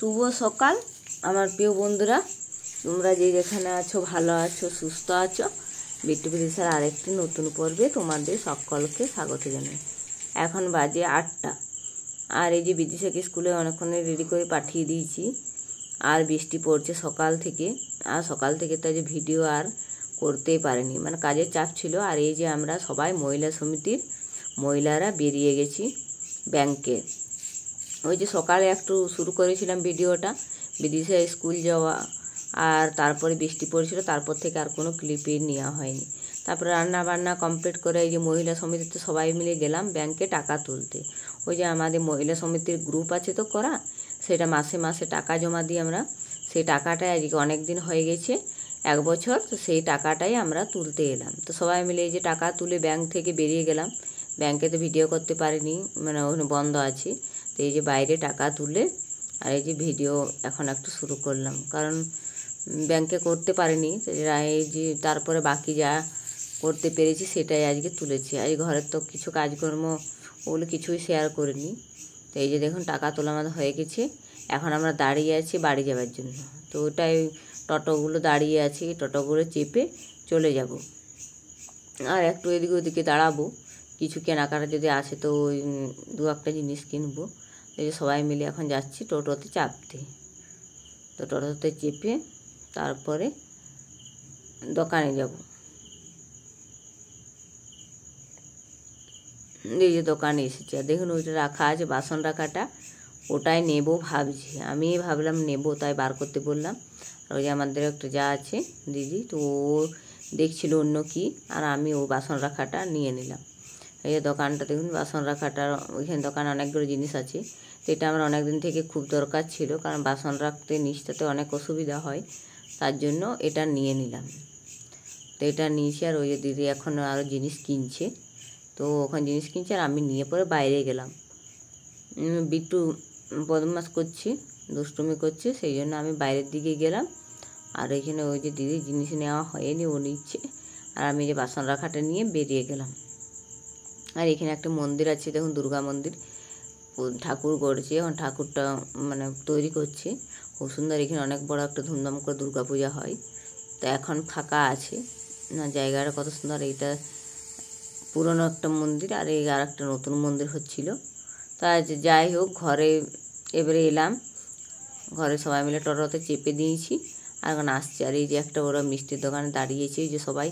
শুভ সকাল আমার প্রিয় বন্ধুরা, তোমরা যে যেখানে আছো ভালো আছো সুস্থ আছো। বিট্টু বিদেশের আরেকটি নতুন পর্বে তোমাদের সকলকে স্বাগত জানাই। এখন বাজে 8টা, আর এই যে বিদেশকে স্কুলে অনেকক্ষণে রেডি করে পাঠিয়ে দিয়েছি। আর বৃষ্টি পড়ছে সকাল থেকে, আর সকাল থেকে তো যে ভিডিও আর করতেই পারিনি, মানে কাজের চাপ ছিল। আর এই যে আমরা সবাই মহিলা সমিতির মহিলারা বেরিয়ে গেছি ব্যাংকে। ওই যে সকালে একটু শুরু করেছিলাম ভিডিওটা, বিদেশে স্কুল যাওয়া, আর তারপরে বৃষ্টি পড়ছিল, তারপর থেকে আর কোনো ক্লিপই নেওয়া হয়নি। তারপরে রান্না বান্না কমপ্লিট করে এই যে মহিলা সমিতিতে সবাই মিলে গেলাম ব্যাংকে টাকা তুলতে। ওই যে আমাদের মহিলা সমিতির গ্রুপ আছে তো করা, সেটা মাসে মাসে টাকা জমা দিই আমরা। সেই টাকাটাই আজকে অনেক দিন হয়ে গেছে, 1 বছর, তো সেই টাকাটাই আমরা তুলতে এলাম। তো সবাই মিলে এই যে টাকা তুলে ব্যাংক থেকে বেরিয়ে গেলাম। ব্যাংকে তো ভিডিও করতে পারিনি, মানে ওখানে বন্ধ আছে। তো এই যে বাইরে টাকা তুলে আর এই যে ভিডিও এখন একটু শুরু করলাম, কারণ ব্যাংকে করতে পারিনি। এই যে তারপরে বাকি যা করতে পেরেছি সেটাই আজকে তুলেছি। আজ ঘরের তো কিছু কাজকর্ম ওগুলো কিছুই শেয়ার করিনি। তো এই যে দেখুন টাকা তোলা আমাদের হয়ে গেছে। এখন আমরা দাঁড়িয়ে আছি বাড়ি যাওয়ার জন্য। তো ওটাই টোটোগুলো দাঁড়িয়ে আছে, টোটোগুলো চেপে চলে যাব। আর একটু এদিকে ওদিকে দাঁড়াবো, কিছু কেনাকাটা যদি আসে তো ওই 2-1টা জিনিস কিনবো। এই যে সবাই মিলে এখন যাচ্ছি টোটোতে চাপতে। তো টোটোতে চেপে তারপরে দোকানে যাব। এই যে দোকানে এসেছি, আর দেখুন ওইটা রাখা আছে বাসন রাখাটা, ওটাই নেব ভাবছি। আমি ভাবলাম নেব, তাই বার করতে বললাম। আর ওই যে আমাদের একটা যা আছে দিদি, তো ও দেখছিল অন্য কি, আর আমি ও বাসন রাখাটা নিয়ে নিলাম। এই যে দোকানটা দেখুন বাসন রাখাটার, ওইখানে দোকানে অনেকগুলো জিনিস আছে। তো এটা আমার অনেক দিন থেকে খুব দরকার ছিল, কারণ বাসন রাখতে নিচটাতে অনেক অসুবিধা হয়, তার জন্য এটা নিয়ে নিলাম। তো এটা নিয়েছি, আর ওই যে দিদি এখন আরও জিনিস কিনছে। তো ওখানে জিনিস কিনছে আর আমি নিয়ে পরে বাইরে গেলাম। বিট্টু বদমাস করছে, দুষ্টুমি করছে, সেই জন্য আমি বাইরের দিকে গেলাম। আর এখানে ওই যে দিদি জিনিস নেওয়া হয়নি, ও নিচ্ছে, আর আমি যে বাসন রাখাটা নিয়ে বেরিয়ে গেলাম। আর এখানে একটা মন্দির আছে দেখুন, দুর্গা মন্দির, ঠাকুর গড়ছে, এখন ঠাকুরটা মানে তৈরি করছে খুব সুন্দর। এখানে অনেক বড় একটা ধুমধাম করে দুর্গা পূজা হয়। তো এখন ফাঁকা আছে না, জায়গাটা কত সুন্দর। এইটা পুরনো একটা মন্দির, আর এই আর একটা নতুন মন্দির হচ্ছিল। তা যাই হোক, ঘরে এবারে এলাম, ঘরে সবাই মিলে টোটোতে চেপে দিয়েছি, আর এখন আসছে। আর এই যে একটা ওরা মিষ্টির দোকানে দাঁড়িয়েছে, এই যে সবাই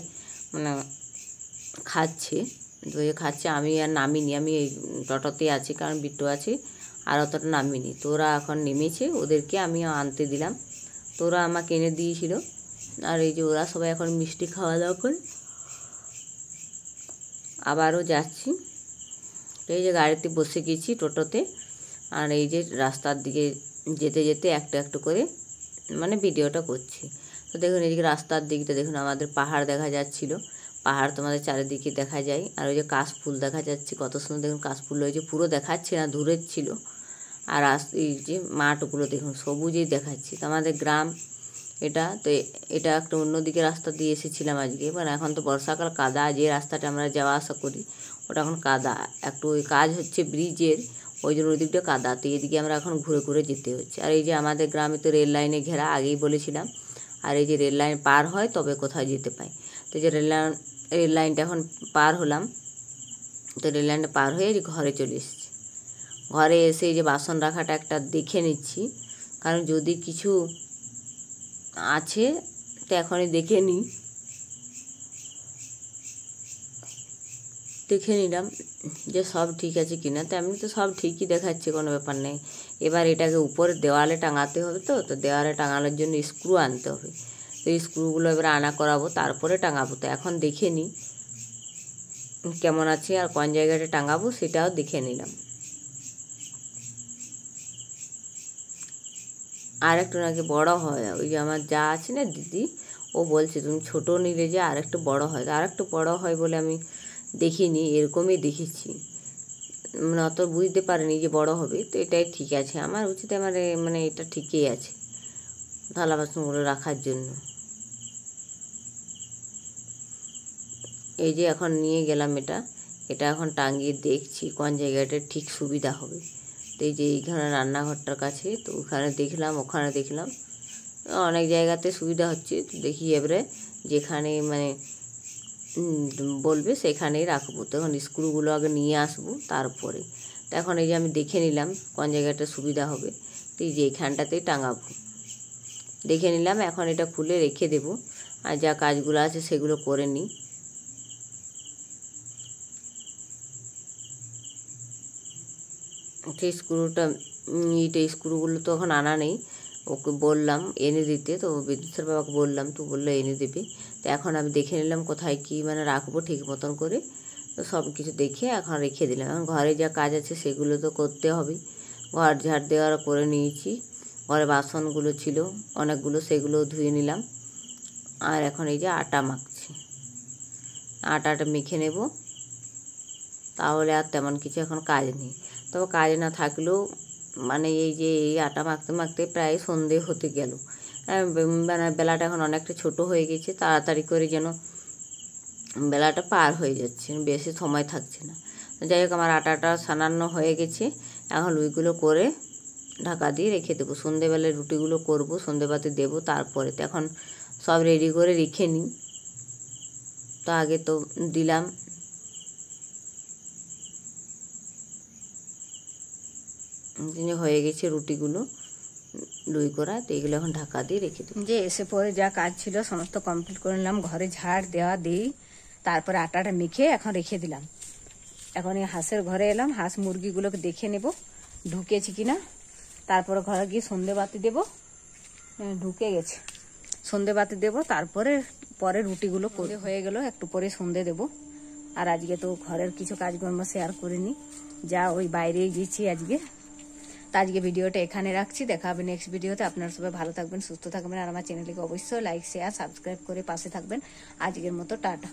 মানে খাচ্ছে, খাচ্ছে। আমি আর নামিনি, আমি এই টোটোতে আছি, কারণ বিট্টু আছে, আর অতটা নামিনি। তো ওরা এখন নেমেছে, ওদেরকে আমি আনতে দিলাম। তো ওরা আমাকে এনে দিয়েছিল। আর এই যে ওরা সবাই এখন মিষ্টি খাওয়া দাওয়া করে আবারও যাচ্ছি। তো এই যে গাড়িতে বসে গেছি টোটোতে, আর এই যে রাস্তার দিকে যেতে যেতে একটু একটু করে মানে ভিডিওটা করছি। তো দেখুন এদিকে রাস্তার দিকটা দেখুন, আমাদের পাহাড় দেখা যাচ্ছিল। পাহাড় তোমাদের চারিদিকে দেখা যায়। আর ওই যে কাশফুল দেখা যাচ্ছে, কত সুন্দর দেখুন কাশফুল হয়েছে, পুরো দেখাচ্ছে না, দূরের ছিল। আর এই যে মাঠগুলো দেখুন সবুজেই দেখাচ্ছে। তো আমাদের গ্রাম এটা, তো এটা একটা অন্যদিকে রাস্তা দিয়ে এসেছিলাম আজকে, মানে এখন তো বর্ষাকাল, কাদা, যে রাস্তাটা আমরা যাওয়া আসা করি ওটা এখন কাদা। একটু ওই কাজ হচ্ছে ব্রিজের, ওই জন্য ওই দিকটা কাদা। তো এদিকে আমরা এখন ঘুরে ঘুরে যেতে হচ্ছে। আর এই যে আমাদের গ্রামে তো রেল লাইনে ঘেরা, আগেই বলেছিলাম। আর এই যে রেল লাইন পার হয় তবে কোথাও যেতে পাই। তো এই যে রেল লাইনটা এখন পার হলাম। তো রেল লাইনটা পার হয়ে ঘরে চলে এসেছি। ঘরে এসে এই যে বাসন রাখাটা একটা দেখে নিচ্ছি, কারণ যদি কিছু আছে তো এখনই দেখে নিলাম যে সব ঠিক আছে কিনা। তো এমনি তো সব ঠিকই দেখাচ্ছে, কোনো ব্যাপার নেই। এবার এটাকে উপরে দেওয়ালে টাঙাতে হবে। তো দেওয়ালে টাঙানোর জন্য স্ক্রু আনতে হবে। তো এই স্ক্রুগুলো এবার আনা করাবো, তারপরে টাঙাবো। তো এখন দেখে নিই কেমন আছে, আর কোন জায়গাটা টাঙাবো সেটাও দেখে নিলাম। আর একটু নাকি বড় হয়, ওই যে আমার যা আছে না দিদি, ও বলছে তুমি ছোটো নিলে যে আর একটু বড় হয়। তো আর একটু বড় হয় বলে আমি দেখিনি, এরকমই দেখেছি, মানে অত বুঝতে পারিনি যে বড় হবে। তো এটাই ঠিক আছে, আমার উচিত, আমার মানে এটা ঠিকই আছে থালা বাসনগুলো রাখার জন্য। এই যে এখন নিয়ে গেলাম এটা এখন টাঙিয়ে দেখছি কোন জায়গাটা ঠিক সুবিধা হবে। তো তো এই যে এইখানে রান্নাঘরটার কাছে, তো ওখানে দেখলাম, ওখানে দেখলাম, অনেক জায়গাতে সুবিধা হচ্ছে। তো দেখি এবারে যেখানে মানে বলবে সেখানেই রাখবো। তো এখন স্ক্রুগুলো আগে নিয়ে আসবো তারপরে। তো এখন এই যে আমি দেখে নিলাম কোন জায়গাটা সুবিধা হবে, তো এই যে এইখানটাতেই টাঙাবো দেখে নিলাম। এখন এটা খুলে রেখে দেব, আর যা কাজগুলো আছে সেগুলো করে নিই। সেই স্ক্রুটা স্ক্রুগুলো তো এখন আনা নেই, ওকে বললাম এনে দিতে, তো বিদ্যুতের বাবাকে বললাম, তো বললো এনে দেবে। তো এখন আমি দেখে নিলাম কোথায় কি মানে রাখবো ঠিক মতন করে। তো সব কিছু দেখে এখন রেখে দিলাম। এখন ঘরে যা কাজ আছে সেগুলো তো করতে হবে। ঘর ঝাড় দেওয়ার করে নিয়েছি, ঘরে বাসনগুলো ছিল অনেকগুলো, সেগুলো ধুয়ে নিলাম। আর এখন এই যে আটা মাখছি, আটাটা মেখে নেব, তাহলে আর তেমন কিছু এখন কাজ নেই। তবে কাজ না থাকলেও মানে এই যে এই আটা মাখতে মাখতে প্রায় সন্ধে হতে গেল। মানে বেলাটা এখন অনেকটা ছোট হয়ে গেছে, তাড়াতাড়ি করে যেন বেলাটা পার হয়ে যাচ্ছে, বেশি সময় থাকছে না। যাই হোক, আমার আটাটা সানানো হয়ে গেছে। এখন ওইগুলো করে ঢাকা দিয়ে রেখে দেবো। সন্ধেবেলায় রুটিগুলো করবো, সন্ধেবাতি দেবো তারপরে। তো এখন সব রেডি করে রেখে নিই। তো আগে তো দিলাম, হয়ে গেছে রুটিগুলো লুই করা। তো এগুলো এখন ঢাকা দিয়ে রেখে দেবো। যে এসে পরে যা কাজ ছিল সমস্ত কমপ্লিট করে নিলাম, ঘরে ঝাড় দেওয়া দিই, তারপরে আটাটা মেখে এখন রেখে দিলাম। এখন এই হাঁসের ঘরে এলাম, হাঁস মুরগিগুলোকে দেখে নেব ঢুকেছি কিনা, তারপরে ঘরে গিয়ে সন্ধে বাতি দেবো। ঢুকে গেছে, সন্ধে বাতি দেবো, তারপরে পরে রুটিগুলো করে হয়ে গেল, একটু পরে সন্ধে দেবো। আর আজকে তো ঘরের কিছু কাজকর্ম শেয়ার করিনি, যা ওই বাইরে গেছি আজকে। তো আজকে ভিডিওটা এখানে রাখছি, দেখা হবে নেক্সট ভিডিওতে। আপনারা সবাই ভালো থাকবেন, সুস্থ থাকবেন, আর আমার চ্যানেলটিকে অবশ্যই লাইক শেয়ার সাবস্ক্রাইব করে পাশে থাকবেন। আজকের মতো টাটা।